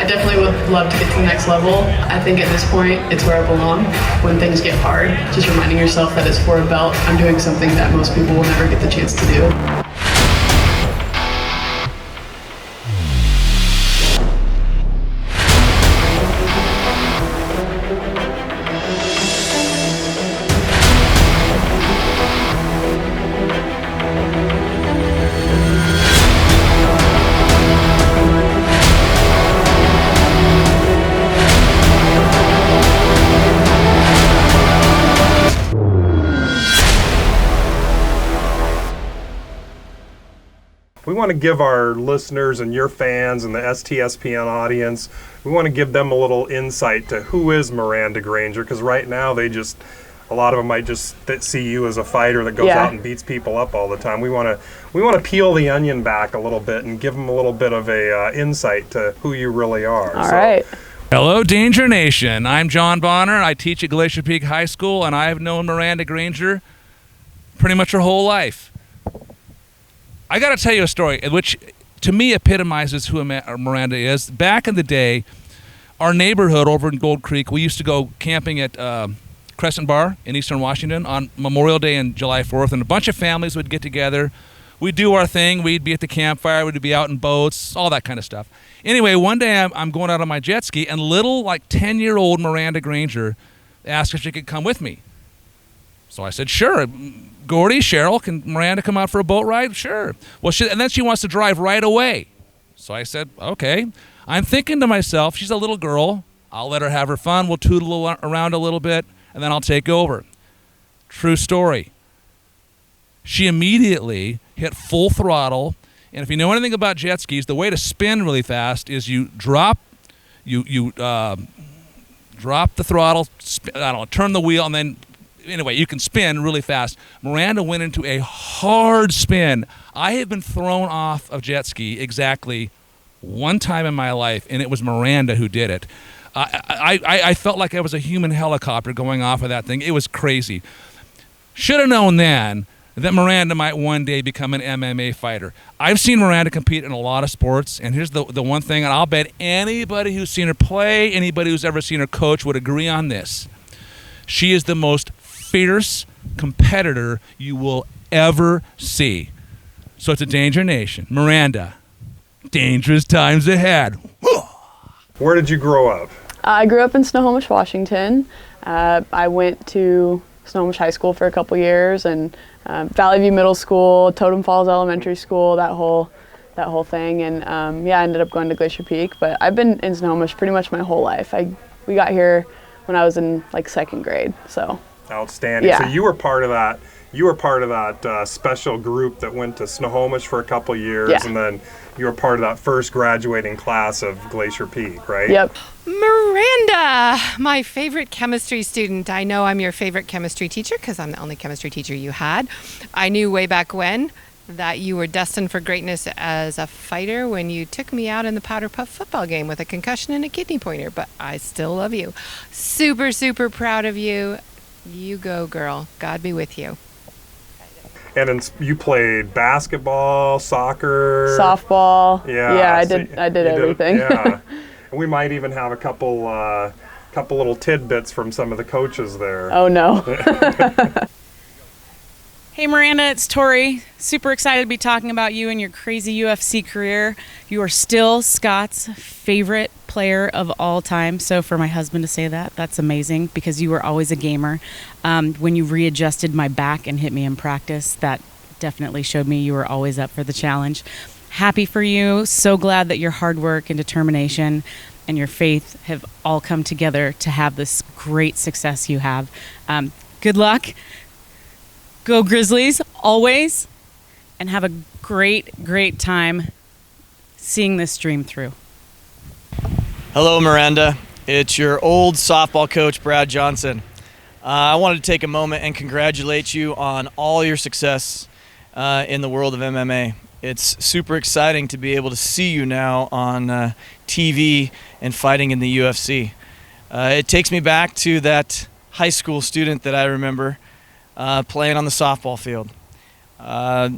I definitely would love to get to the next level. I think at this point, it's where I belong. When things get hard, just reminding yourself that it's for a belt. I'm doing something that most people will never get the chance to do. We want to give our listeners and your fans and the STSPN audience, we want to give them a little insight to who is Miranda Granger, because right now a lot of them might just see you as a fighter that goes out and beats people up all the time. We want to peel the onion back a little bit and give them a little bit of a insight to who you really are. All right. Hello, Danger Nation. I'm John Bonner. I teach at Glacier Peak High School, and I've known Miranda Granger pretty much her whole life. I got to tell you a story which, to me, epitomizes who Miranda is. Back in the day, our neighborhood over in Gold Creek, we used to go camping at Crescent Bar in Eastern Washington on Memorial Day and July 4th, and a bunch of families would get together. We'd do our thing. We'd be at the campfire. We'd be out in boats, all that kind of stuff. Anyway, one day I'm going out on my jet ski, and little, 10-year-old Miranda Granger asked if she could come with me. So I said, sure. Gordy, Cheryl, can Miranda come out for a boat ride? Sure. Well, and then she wants to drive right away. So I said, okay. I'm thinking to myself, she's a little girl. I'll let her have her fun. We'll tootle around a little bit, and then I'll take over. True story. She immediately hit full throttle, and if you know anything about jet skis, the way to spin really fast is you drop the throttle, turn the wheel, and then anyway, you can spin really fast. Miranda went into a hard spin. I have been thrown off of jet ski exactly one time in my life, and it was Miranda who did it. I felt like I was a human helicopter going off of that thing. It was crazy. Should have known then that Miranda might one day become an MMA fighter. I've seen Miranda compete in a lot of sports, and here's the one thing, and I'll bet anybody who's seen her play, anybody who's ever seen her coach would agree on this. She is the most fierce competitor you will ever see. So it's a Danger Nation. Miranda, dangerous times ahead. Where did you grow up? I grew up in Snohomish, Washington. I went to Snohomish High School for a couple years, and Valley View Middle School, Totem Falls Elementary School, that whole thing. And I ended up going to Glacier Peak. But I've been in Snohomish pretty much my whole life. We got here when I was in second grade. So. Outstanding. Yeah. So you were part of that. Special group that went to Snohomish for a couple years, and then you were part of that first graduating class of Glacier Peak, right? Yep. Miranda, my favorite chemistry student. I know I'm your favorite chemistry teacher because I'm the only chemistry teacher you had. I knew way back when that you were destined for greatness as a fighter when you took me out in the Powder Puff football game with a concussion and a kidney pointer, but I still love you. Super, super proud of you. You go, girl. God be with you. And you played basketball, soccer, softball. Yeah, I did everything. And we might even have a couple little tidbits from some of the coaches there. Oh no. Hey Miranda, it's Tori. Super excited to be talking about you and your crazy UFC career. You are still Scott's favorite player of all time. So for my husband to say that, that's amazing because you were always a gamer. When you readjusted my back and hit me in practice, that definitely showed me you were always up for the challenge. Happy for you. So glad that your hard work and determination and your faith have all come together to have this great success you have. Good luck. Go Grizzlies, always, and have a great, great time seeing this dream through. Hello, Miranda. It's your old softball coach, Brad Johnson. I wanted to take a moment and congratulate you on all your success in the world of MMA. It's super exciting to be able to see you now on TV and fighting in the UFC. It takes me back to that high school student that I remember playing on the softball field.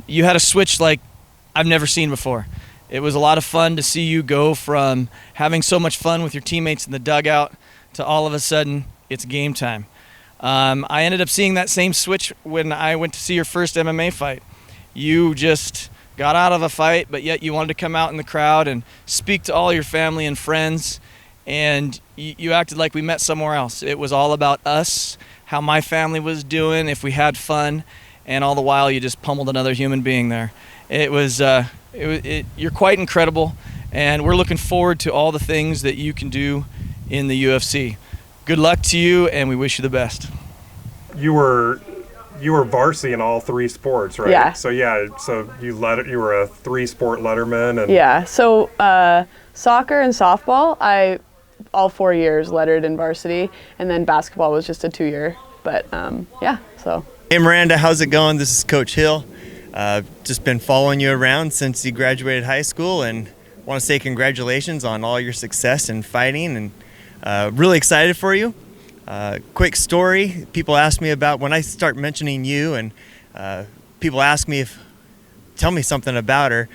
You had a switch like I've never seen before. It was a lot of fun to see you go from having so much fun with your teammates in the dugout to all of a sudden it's game time. I ended up seeing that same switch when I went to see your first MMA fight. You just got out of a fight, but yet you wanted to come out in the crowd and speak to all your family and friends, and you acted like we met somewhere else. It was all about us, how my family was doing, if we had fun, and all the while you just pummeled another human being there. You're quite incredible, and we're looking forward to all the things that you can do in the UFC. Good luck to you, and we wish you the best. You were varsity in all 3 sports, right? Yeah. So you were a 3-sport letterman, and Yeah. So soccer and softball, all 4 years lettered in varsity, and then basketball was just a 2-year. But yeah. So. Hey Miranda, how's it going? This is Coach Hill. Just been following you around since you graduated high school, and want to say congratulations on all your success in fighting, and really excited for you. Quick story, people ask me about when I start mentioning you, and people ask me tell me something about her.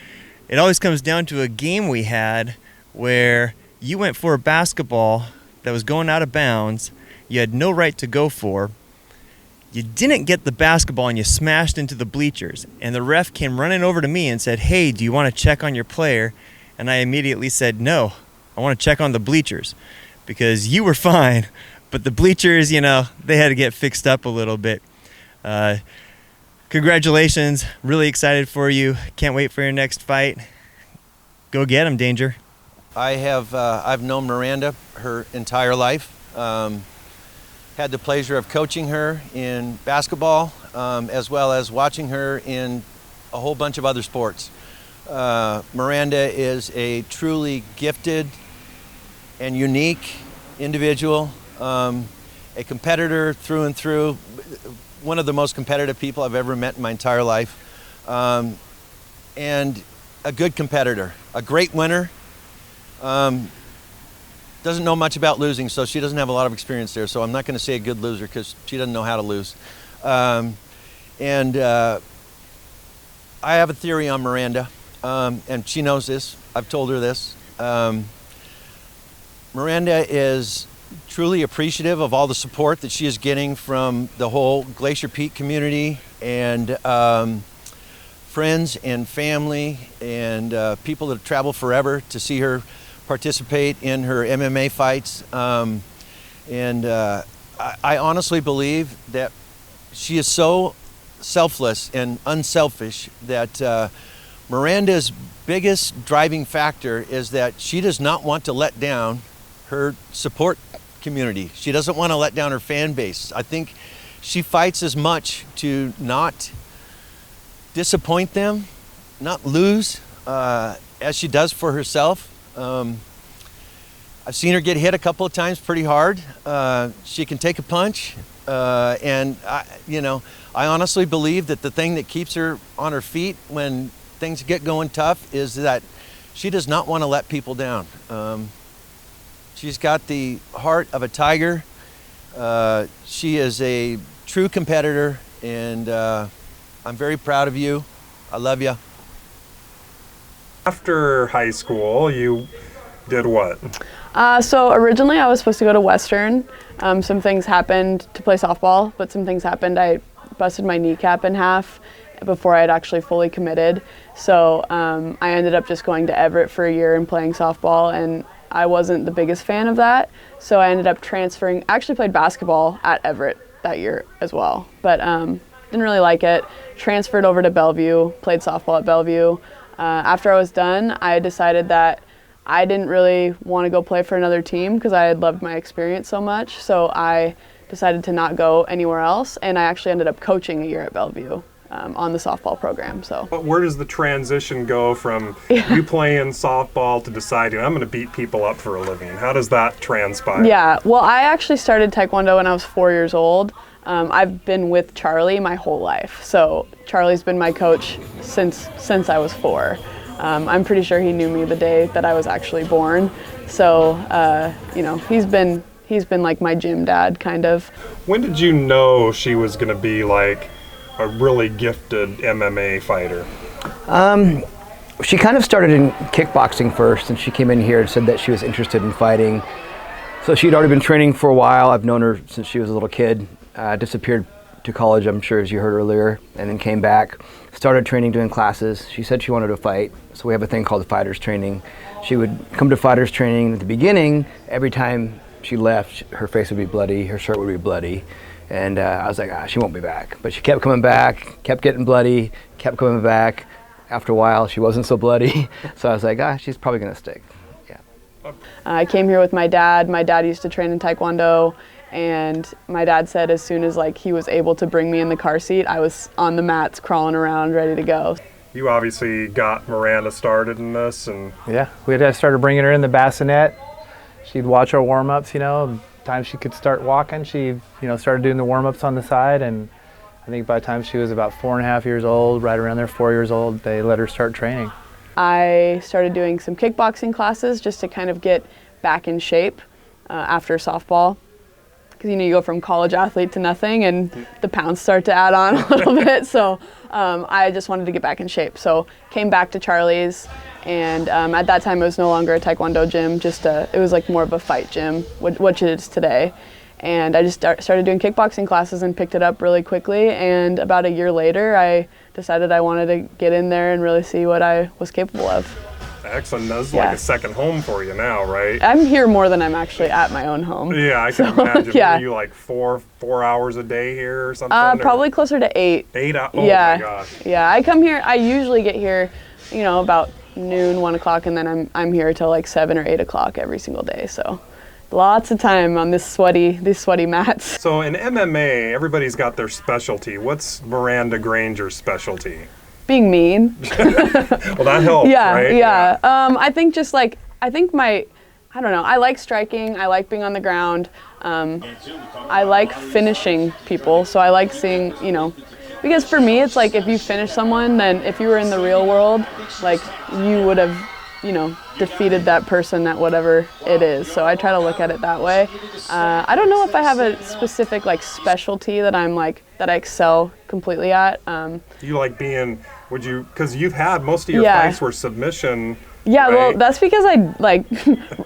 It always comes down to a game we had where you went for a basketball that was going out of bounds, you had no right to go for. You didn't get the basketball and you smashed into the bleachers, and the ref came running over to me and said, "Hey, do you want to check on your player?" And I immediately said, "No, I want to check on the bleachers," because you were fine, but the bleachers, they had to get fixed up a little bit. Congratulations, really excited for you. Can't wait for your next fight. Go get him, Danger. I've known Miranda her entire life. Had the pleasure of coaching her in basketball, as well as watching her in a whole bunch of other sports. Miranda is a truly gifted and unique individual, a competitor through and through, one of the most competitive people I've ever met in my entire life, and a good competitor, a great winner. Doesn't know much about losing, so she doesn't have a lot of experience there, so I'm not going to say a good loser because she doesn't know how to lose. I have a theory on Miranda, and she knows this. I've told her this. Miranda is truly appreciative of all the support that she is getting from the whole Glacier Peak community and friends and family and people that travel forever to see her participate in her MMA fights. I honestly believe that she is so selfless and unselfish that Miranda's biggest driving factor is that she does not want to let down her support community. She doesn't want to let down her fan base. I think she fights as much to not disappoint them, not lose, as she does for herself. I've seen her get hit a couple of times pretty hard. She can take a punch, and I honestly believe that the thing that keeps her on her feet when things get going tough is that she does not want to let people down. She's got the heart of a tiger. She is a true competitor, and I'm very proud of you. I love you. After high school, you did what? So originally I was supposed to go to Western. Some things happened to play softball, but some things happened. I busted my kneecap in half before I had actually fully committed. So I ended up just going to Everett for a year and playing softball, and I wasn't the biggest fan of that. So I ended up transferring. I actually played basketball at Everett that year as well, but didn't really like it. Transferred over to Bellevue, played softball at Bellevue. After I was done, I decided that I didn't really want to go play for another team because I had loved my experience so much. So I decided to not go anywhere else, and I actually ended up coaching a year at Bellevue on the softball program. So. But where does the transition go from you playing softball to deciding I'm going to beat people up for a living? How does that transpire? Yeah, well, I actually started Taekwondo when I was 4 years old. I've been with Charlie my whole life. So Charlie's been my coach since I was 4. I'm pretty sure he knew me the day that I was actually born. So, he's been like my gym dad, kind of. When did you know she was going to be like a really gifted MMA fighter? She kind of started in kickboxing first, and she came in here and said that she was interested in fighting. So she'd already been training for a while. I've known her since she was a little kid. Disappeared to college, I'm sure, as you heard earlier, and then came back, started training, doing classes. She said she wanted to fight, so we have a thing called fighters training. She would come to fighters training. At the beginning, every time she left, her face would be bloody, her shirt would be bloody, and I was like, she won't be back. But she kept coming back, kept getting bloody, kept coming back. After a while, she wasn't so bloody, so I was like, she's probably gonna stick. Yeah. I came here with my dad. My dad used to train in Taekwondo, and my dad said as soon as he was able to bring me in the car seat, I was on the mats crawling around ready to go. You obviously got Miranda started in this, and yeah, we had started bringing her in the bassinet. She'd watch our warm-ups, time she could start walking, she started doing the warm-ups on the side, and I think by the time she was about 4.5 years old, right around there, 4 years old, they let her start training. I started doing some kickboxing classes just to kind of get back in shape after softball. Because you go from college athlete to nothing, and the pounds start to add on a little bit. So I just wanted to get back in shape. So came back to Charlie's, and at that time it was no longer a Taekwondo gym. It was like more of a fight gym, which it is today. And I just started doing kickboxing classes and picked it up really quickly. And about a year later, I decided I wanted to get in there and really see what I was capable of. Excellent. That's like a second home for you now, right? I'm here more than I'm actually at my own home. Yeah, I can imagine. Yeah. Are you like four hours a day here or something? Probably closer to 8. 8 hours? Oh yeah. My gosh. Yeah, I come here, I usually get here, about noon, 1 o'clock, and then I'm here till like 7 or 8 o'clock every single day, so. Lots of time on these sweaty mats. So in MMA, everybody's got their specialty. What's Miranda Granger's specialty? Being mean. Well, that helps, right? Yeah. I think I don't know, I like striking, I like being on the ground. I like finishing people, so I like seeing, because for me it's like if you finish someone, then if you were in the real world, like you would have defeated that person at whatever it is. So I try to look at it that way. I don't know if I have a specific specialty that that I excel completely at. Do you like because you've had most of your fights were submission. Yeah, right? well, that's because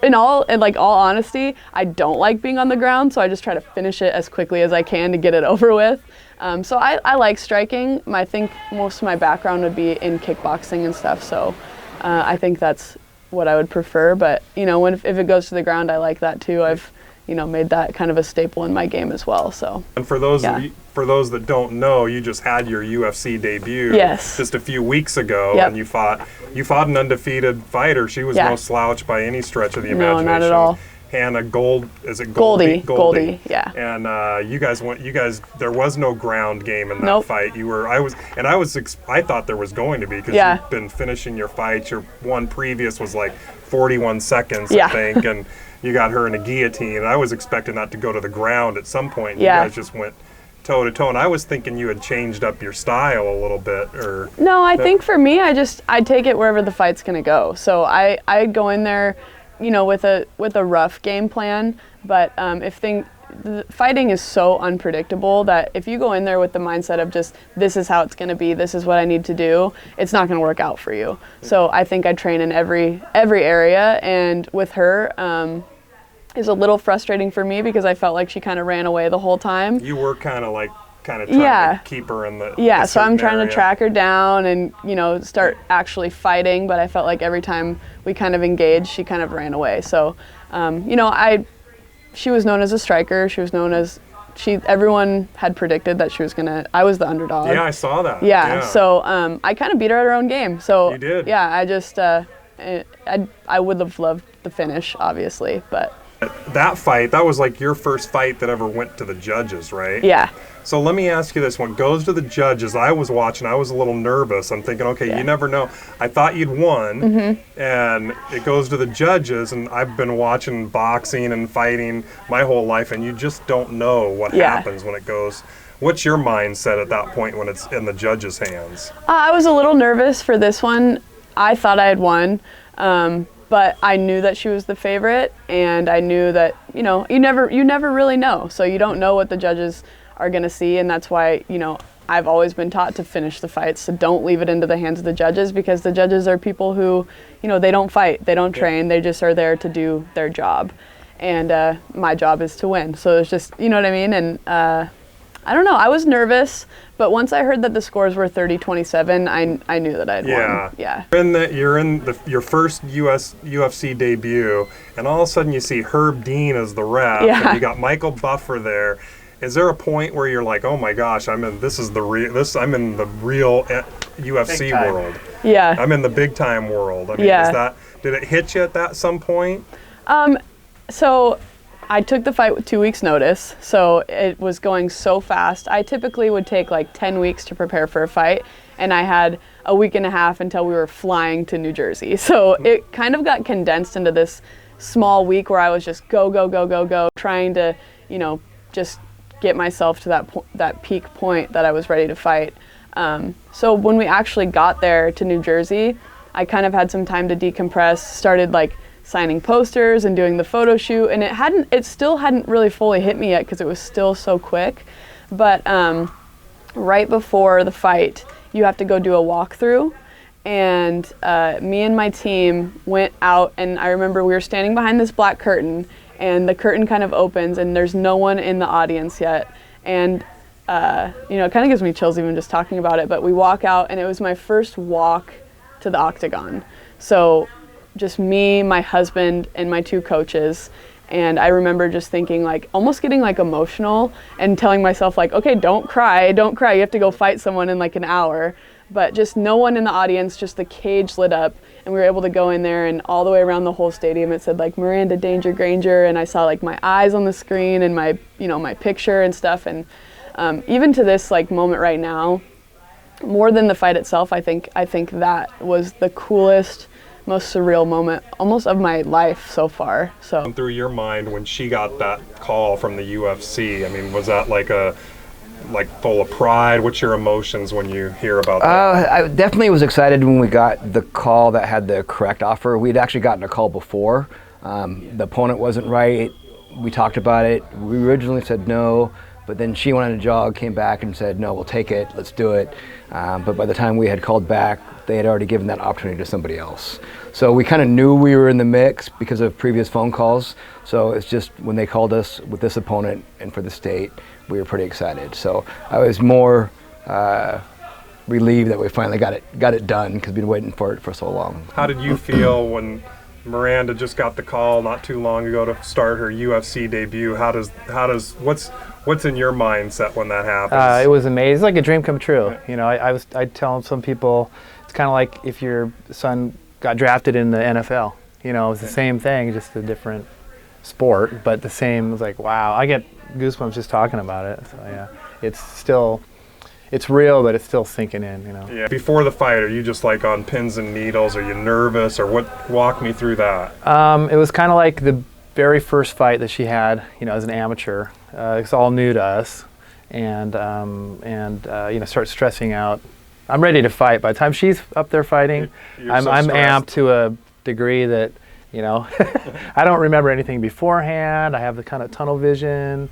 in all honesty, I don't like being on the ground, so I just try to finish it as quickly as I can to get it over with. So I like striking. I think most of my background would be in kickboxing and stuff, so I think that's what I would prefer. But if it goes to the ground, I like that too. I've made that kind of a staple in my game as well. So. And for those that don't know, you just had your UFC debut just a few weeks ago, and you fought an undefeated fighter. She was no slouch by any stretch of the imagination. No, not at all. Hannah Goldie? Goldie, yeah. And you guys, there was no ground game in that fight. I thought there was going to be because you've been finishing your fights. Your one previous was like 41 seconds, I think, and you got her in a guillotine. And I was expecting that to go to the ground at some point. You guys just went toe to toe, and I was thinking you had changed up your style a little bit, or no. I think for me, I take it wherever the fight's gonna go. So I go in there, with a rough game plan. But fighting is so unpredictable that if you go in there with the mindset of just this is how it's gonna be, this is what I need to do, it's not gonna work out for you. So I think I train in every area, and with her. Is a little frustrating for me because I felt like she kind of ran away the whole time. You were kind of trying to keep her in the so I'm trying to track her down and start actually fighting, but I felt like every time we kind of engaged, she kind of ran away. So she was known as a striker. She was known as everyone had predicted that I was the underdog. Yeah, I saw that. Yeah. So I kind of beat her at her own game. So you did. Yeah, I just I would have loved the finish, obviously, but. That fight, that was like your first fight that ever went to the judges, right? Yeah. So let me ask you this. When it goes to the judges, I was watching, I was a little nervous. I'm thinking, okay, you never know. I thought you'd won, and it goes to the judges, and I've been watching boxing and fighting my whole life, and you just don't know what happens when it goes. What's your mindset at that point when it's in the judges' hands? I was a little nervous for this one. I thought I had won. But I knew that she was the favorite, and I knew that, you never really know. So you don't know what the judges are going to see, and that's why, I've always been taught to finish the fights, so don't leave it into the hands of the judges, because the judges are people who, you know, they don't fight, they don't train, they just are there to do their job. And my job is to win. So it's just, you know what I mean? And I don't know, I was nervous, but once I heard that the scores were 30-27, I knew that I'd won. Yeah. You're in your first UFC debut, and all of a sudden you see Herb Dean as the ref, and you got Michael Buffer there. Is there a point where you're like, oh my gosh, I'm in the real UFC world? Yeah. I'm in the big time world. I mean, did it hit you at some point? So I took the fight with 2 weeks notice, so it was going so fast. I typically would take like 10 weeks to prepare for a fight, and I had a week and a half until we were flying to New Jersey. So it kind of got condensed into this small week where I was just go, trying to, you know, just get myself to that peak point that I was ready to fight. So when we actually got there to New Jersey, I kind of had some time to decompress, started like signing posters and doing the photo shoot, and it still hadn't really fully hit me yet because it was still so quick. But right before the fight, you have to go do a walkthrough, and me and my team went out, and I remember we were standing behind this black curtain, and the curtain kind of opens and there's no one in the audience yet, and you know, it kind of gives me chills even just talking about it. But we walk out, and it was my first walk to the octagon, so just me, my husband, and my two coaches. And I remember just thinking, like, almost getting like emotional and telling myself like, okay, don't cry, you have to go fight someone in like an hour. But just no one in the audience, just the cage lit up, and we were able to go in there, and all the way around the whole stadium it said like Miranda Danger Granger, and I saw like my eyes on the screen and my, you know, my picture and stuff. And even to this like moment right now, more than the fight itself, I think that was the coolest, most surreal moment almost of my life so far. So through your mind when she got that call from the UFC, I mean, was that like full of pride? What's your emotions when you hear about that? I definitely was excited when we got the call that had the correct offer. We'd actually gotten a call before. The opponent wasn't right. We talked about it. We originally said no, but then she went on a jog, came back and said, no, we'll take it, let's do it. But by the time we had called back, they had already given that opportunity to somebody else. So we kind of knew we were in the mix because of previous phone calls. So it's just when they called us with this opponent and for the state, we were pretty excited. So I was more relieved that we finally got it done, because we'd been waiting for it for so long. How did you feel when Miranda just got the call not too long ago to start her UFC debut? What's in your mindset when that happens? It was amazing. It's like a dream come true. You know, I tell some people, it's kind of like if your son got drafted in the NFL. You know, it's the same thing, just a different sport, but the same. It's like, wow, I get goosebumps just talking about it. So yeah, it's real, but it's still sinking in, you know. Yeah. Before the fight, are you just like on pins and needles? Are you nervous, or what? Walk me through that. It was kind of like the very first fight that she had, you know, as an amateur. It's all new to us, and you know, start stressing out. I'm ready to fight. By the time she's up there fighting, I'm amped to a degree that, you know, I don't remember anything beforehand. I have the kind of tunnel vision,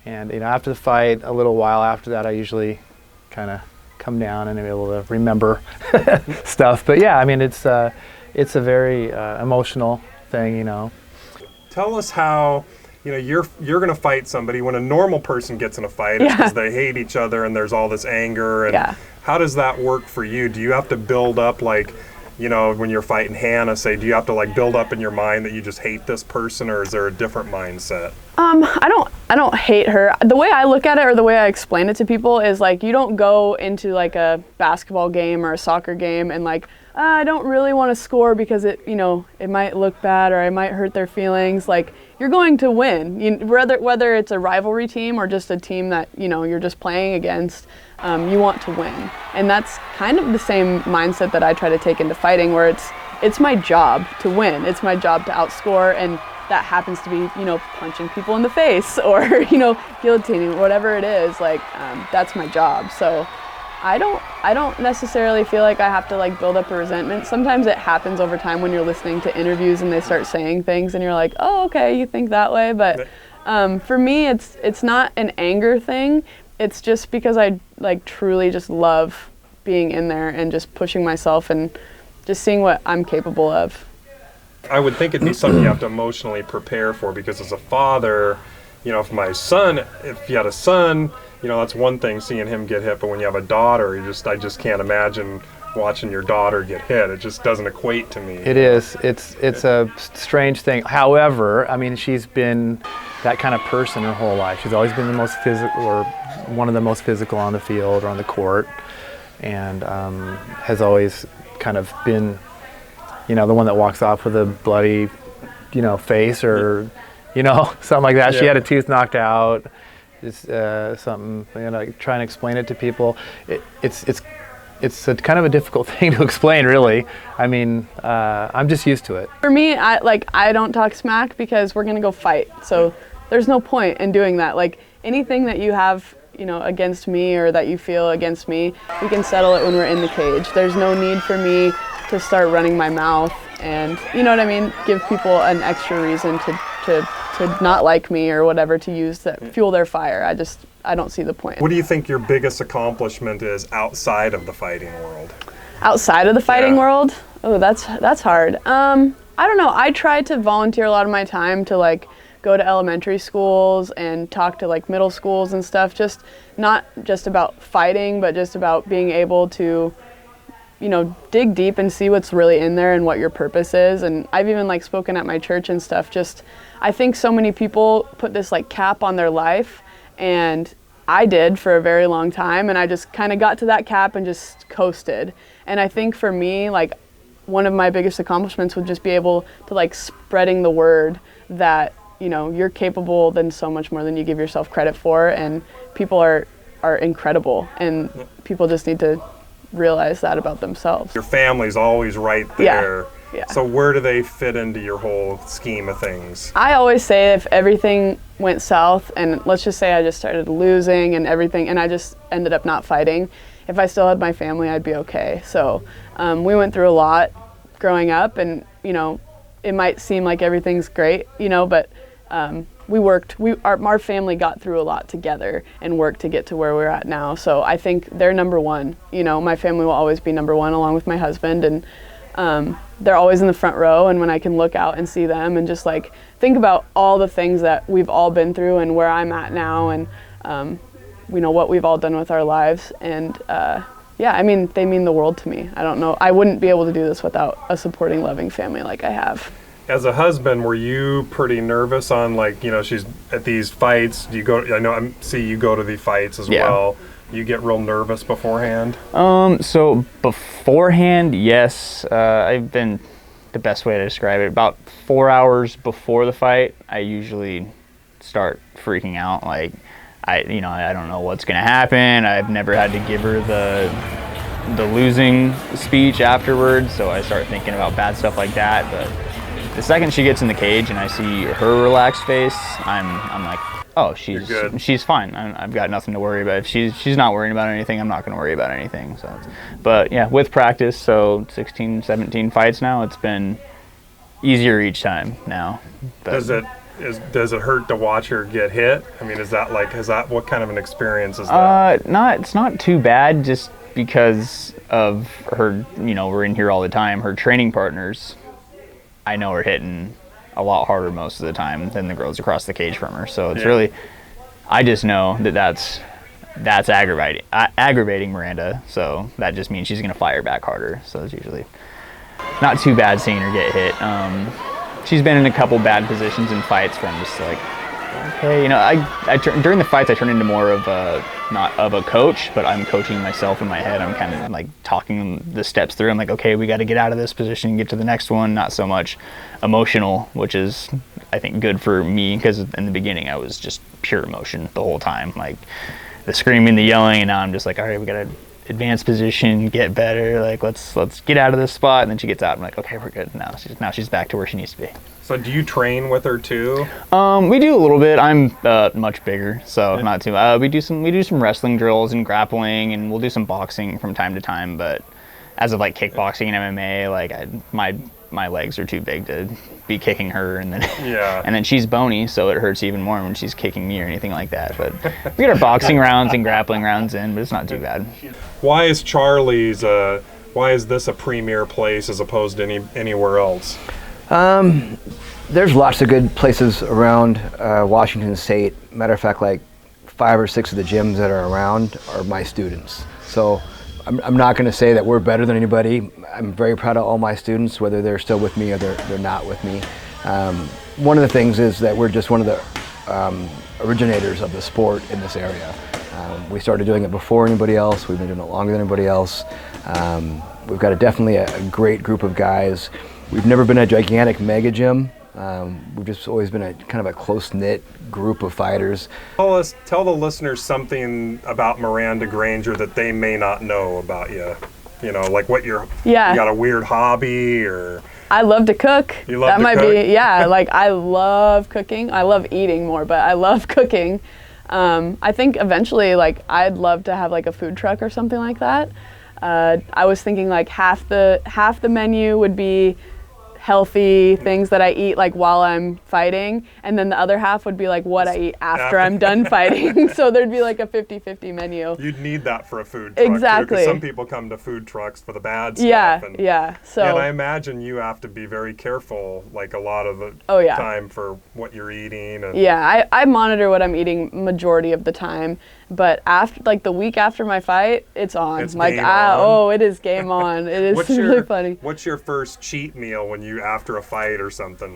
and you know, after the fight, a little while after that, I usually kind of come down and be able to remember stuff. But yeah, I mean, it's a very emotional thing, you know. Tell us how, you know, you're going to fight somebody. When a normal person gets in a fight, it's because they hate each other and there's all this anger. And how does that work for you? Do you have to build up, like, you know, when you're fighting Hannah, say, do you have to like build up in your mind that you just hate this person, or is there a different mindset? I don't hate her. The way I look at it, or the way I explain it to people, is like, you don't go into like a basketball game or a soccer game and like, I don't really want to score because it, you know, it might look bad or I might hurt their feelings. Like, you're going to win. Whether it's a rivalry team or just a team that, you know, you're just playing against, you want to win. And that's kind of the same mindset that I try to take into fighting, where it's my job to win. It's my job to outscore, and that happens to be, you know, punching people in the face or, you know, guillotining, whatever it is. Like, that's my job. So I don't necessarily feel like I have to like build up a resentment. Sometimes it happens over time when you're listening to interviews and they start saying things and you're like, oh, okay, you think that way. But for me, it's not an anger thing. it's just because I like truly just love being in there and just pushing myself and just seeing what I'm capable of. I would think it'd be something you have to emotionally prepare for, because as a father, you know, if you had a son, you know, that's one thing seeing him get hit, but when you have a daughter, I just can't imagine watching your daughter get hit. It just doesn't equate to me. It is. It's a strange thing. However, I mean, she's been that kind of person her whole life. She's always been the most physical, or one of the most physical on the field or on the court, and has always kind of been, you know, the one that walks off with a bloody, you know, face, or, you know, something like that. Yeah. She had a tooth knocked out. It's something, you know, try and explain it to people. It's a kind of a difficult thing to explain, really. I mean, I'm just used to it. For me, I don't talk smack because we're gonna go fight. So there's no point in doing that. Like anything that you have, you know, against me or that you feel against me, we can settle it when we're in the cage. There's no need for me to start running my mouth and, you know what I mean, give people an extra reason to not like me or whatever, to use that fuel their fire. I don't see the point. What do you think your biggest accomplishment is outside of the fighting world? Outside of the fighting world? Oh, that's hard. I don't know. I try to volunteer a lot of my time to like go to elementary schools and talk to like middle schools and stuff. Just not just about fighting, but just about being able to, you know, dig deep and see what's really in there and what your purpose is. And I've even like spoken at my church and stuff. Just, I think so many people put this like cap on their life, and I did for a very long time, and I just kind of got to that cap and just coasted. And I think for me, like, one of my biggest accomplishments would just be able to like spreading the word that, you know, you're capable than so much more than you give yourself credit for, and people are incredible, and people just need to realize that about themselves. Your family's always right there. Yeah. So where do they fit into your whole scheme of things? I always say if everything went south, and let's just say I just started losing and everything, and I just ended up not fighting, if I still had my family, I'd be okay. So we went through a lot growing up, and, you know, it might seem like everything's great, you know, but our family got through a lot together and worked to get to where we're at now. So I think they're number one. You know, my family will always be number one, along with my husband, and they're always in the front row. And when I can look out and see them and just like think about all the things that we've all been through and where I'm at now, and you know, what we've all done with our lives, and yeah, I mean, they mean the world to me. I don't know, I wouldn't be able to do this without a supporting, loving family like I have. As a husband, were you pretty nervous on, like, you know, she's at these fights? Do you go? I know I see you go to the fights as well. You get real nervous beforehand? So beforehand, yes. I've been, the best way to describe it, about 4 hours before the fight, I usually start freaking out. Like, I don't know what's gonna happen. I've never had to give her the losing speech afterwards, so I start thinking about bad stuff like that. But the second she gets in the cage and I see her relaxed face, I'm like, oh, she's fine. I've got nothing to worry about. If she's not worrying about anything, I'm not going to worry about anything. So, but yeah, with practice, so 16, 17 fights now, it's been easier each time now. But does it hurt to watch her get hit? I mean, what kind of an experience is that? It's not too bad, just because of her, you know, we're in here all the time. Her training partners, I know, are hitting a lot harder most of the time than the girls across the cage from her. So it's really, I just know that's aggravating Miranda. So that just means she's going to fire back harder. So it's usually not too bad seeing her get hit. She's been in a couple bad positions in fights where I'm just like, okay, you know, during the fights I turn into more of not of a coach, but I'm coaching myself in my head. I'm kind of like talking the steps through. I'm like, okay, we got to get out of this position and get to the next one. Not so much emotional, which is, I think, good for me, because in the beginning I was just pure emotion the whole time, like the screaming, the yelling, and now I'm just like, all right, we got to advance position, get better, like let's get out of this spot. And then she gets out, I'm like, okay, we're good now. She's back to where she needs to be. So do you train with her too? We do a little bit. I'm much bigger, so not too. We do some wrestling drills and grappling, and we'll do some boxing from time to time. But as of like kickboxing and MMA, like my my legs are too big to be kicking her, and then Yeah. and then she's bony, so it hurts even more when she's kicking me or anything like that. But we get our boxing rounds and grappling rounds in, but it's not too bad. Why is this a premier place as opposed to anywhere else? There's lots of good places around Washington State. Matter of fact, like 5 or 6 of the gyms that are around are my students. So I'm not going to say that we're better than anybody. I'm very proud of all my students, whether they're still with me or they're not with me. One of the things is that we're just one of the originators of the sport in this area. We started doing it before anybody else. We've been doing it longer than anybody else. We've got definitely a great group of guys. We've never been a gigantic mega gym. We've just always been a kind of a close-knit group of fighters. Tell the listeners something about Miranda Granger that they may not know about you. You know, like what you got a weird hobby, or I love to cook. You love to cook? Like I love cooking. I love eating more, but I love cooking. I think eventually, like, I'd love to have like a food truck or something like that. I was thinking like half the menu would be healthy things that I eat like while I'm fighting, and then the other half would be like what I eat after I'm done fighting. So there'd be like a 50-50 menu. You'd need that for a food truck. Exactly. Too, 'cause some people come to food trucks for the bad stuff. So and I imagine you have to be very careful, like a lot of the time for what you're eating. And I monitor what I'm eating majority of the time, but after like the week after my fight, it's on. It's like game on. it is game on. It is really funny. What's your first cheat meal when you after a fight or something?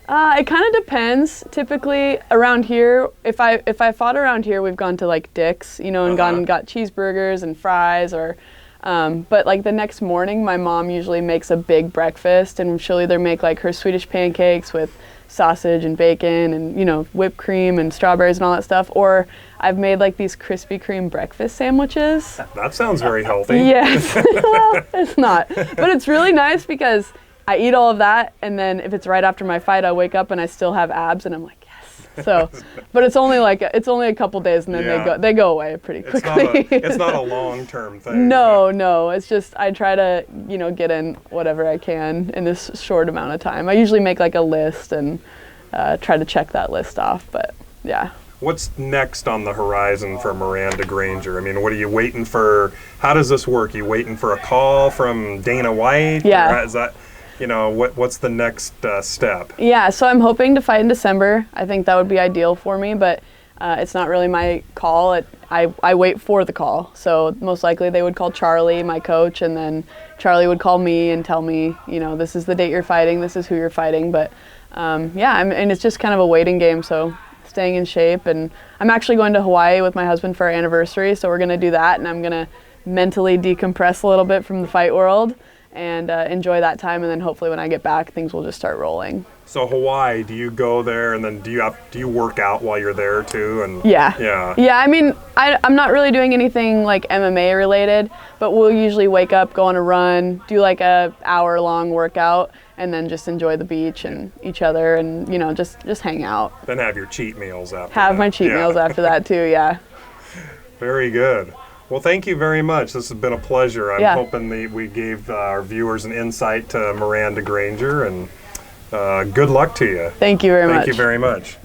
It kind of depends. Typically around here, if I fought around here, we've gone to like Dick's, you know, and gone and got cheeseburgers and fries, or but like the next morning, my mom usually makes a big breakfast, and she'll either make like her Swedish pancakes with sausage and bacon and, you know, whipped cream and strawberries and all that stuff, or I've made like these Krispy Kreme breakfast sandwiches. That sounds very healthy. Yes. Well, it's not, but it's really nice because I eat all of that, and then if it's right after my fight, I wake up and I still have abs, and I'm like, yes. So, but it's only a couple days, and then they go away pretty quickly. It's not a long-term thing. No. It's just I try to, you know, get in whatever I can in this short amount of time. I usually make like a list and try to check that list off. But yeah. What's next on the horizon for Miranda Granger? I mean, what are you waiting for? How does this work? You waiting for a call from Dana White? Yeah. Or is that, you know, what's the next step? Yeah, so I'm hoping to fight in December. I think that would be ideal for me, but it's not really my call. I wait for the call. So most likely they would call Charlie, my coach, and then Charlie would call me and tell me, you know, this is the date you're fighting, this is who you're fighting. But and it's just kind of a waiting game, so staying in shape. And I'm actually going to Hawaii with my husband for our anniversary, so we're going to do that, and I'm going to mentally decompress a little bit from the fight world and enjoy that time, and then hopefully when I get back, things will just start rolling. So Hawaii, do you go there, and then do you work out while you're there too? And yeah. I mean, I'm not really doing anything like MMA related, but we'll usually wake up, go on a run, do like a hour-long workout, and then just enjoy the beach and each other, and, you know, just hang out. Then have your cheat meals after. Have my cheat meals after that too. Yeah. Very good. Well, thank you very much. This has been a pleasure. I'm hoping that we gave our viewers an insight to Miranda Granger, and good luck to you. Thank you very much. Thank you very much.